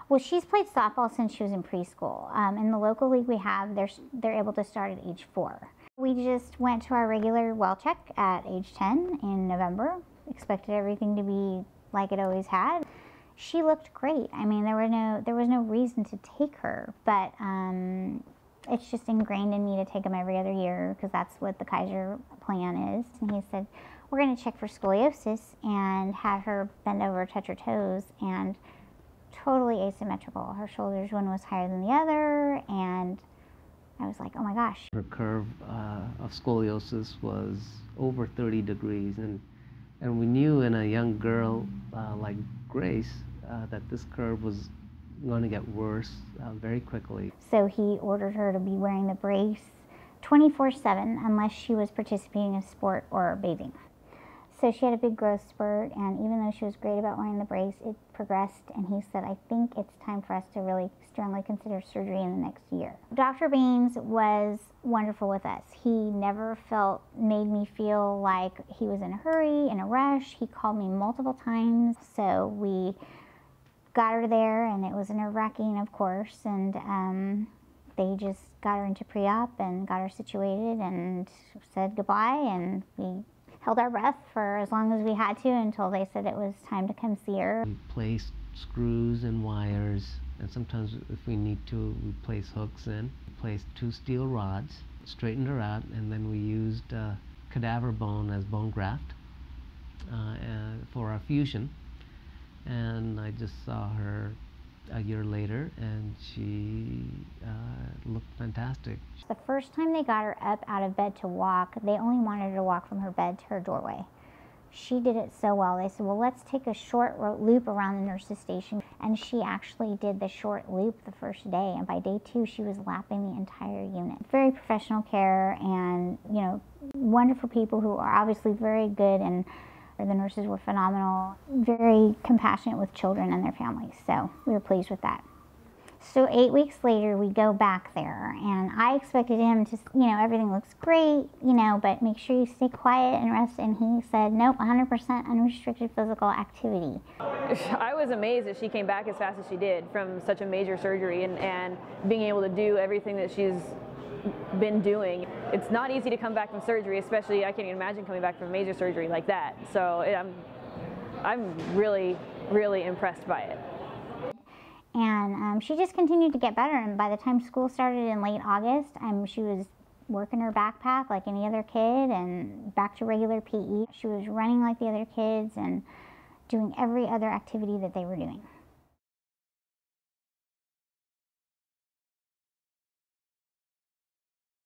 Well, she's played softball since she was in preschool. In the local league we have, they're able to start at age 4. We just went to our regular well check at age 10 in November. Expected everything to be like it always had. She looked great. I mean, there was no reason to take her, but it's just ingrained in me to take them every other year because that's what the Kaiser plan is. And he said, we're going to check for scoliosis and have her bend over, touch her toes, and totally asymmetrical. Her shoulders, one was higher than the other, and I was like, oh my gosh. Her curve of scoliosis was over 30 degrees, and we knew in a young girl like Grace that this curve was going to get worse very quickly. So he ordered her to be wearing the brace 24/7 unless she was participating in sport or bathing. So she had a big growth spurt, and even though she was great about wearing the brace, it progressed, and he said, I think it's time for us to really strongly consider surgery in the next year. Dr. Bains was wonderful with us. He never made me feel like he was in a hurry, in a rush. He called me multiple times, so we got her there, and it was nerve-wracking, of course, and they just got her into pre-op and got her situated and said goodbye, and we held our breath for as long as we had to until they said it was time to come see her. We placed screws and wires, and sometimes if we need to, we place hooks in. We placed 2 steel rods, straightened her out, and then we used cadaver bone as bone graft for our fusion. And I just saw her a year later, and she looked fantastic. The first time they got her up out of bed to walk, they only wanted her to walk from her bed to her doorway. She did it so well. They said, well, let's take a short loop around the nurse's station. And she actually did the short loop the first day, and by day 2, she was lapping the entire unit. Very professional care, and wonderful people who are obviously very good, and the nurses were phenomenal, very compassionate with children and their families, so we were pleased with that. So 8 weeks later, we go back there, and I expected him to, everything looks great, but make sure you stay quiet and rest, and he said, nope, 100% unrestricted physical activity. I was amazed that she came back as fast as she did from such a major surgery, and being able to do everything that she's been doing. It's not easy to come back from surgery, especially I can't even imagine coming back from a major surgery like that. So I'm really, really impressed by it. And she just continued to get better, and by the time school started in late August, she was working her backpack like any other kid and back to regular PE. She was running like the other kids and doing every other activity that they were doing.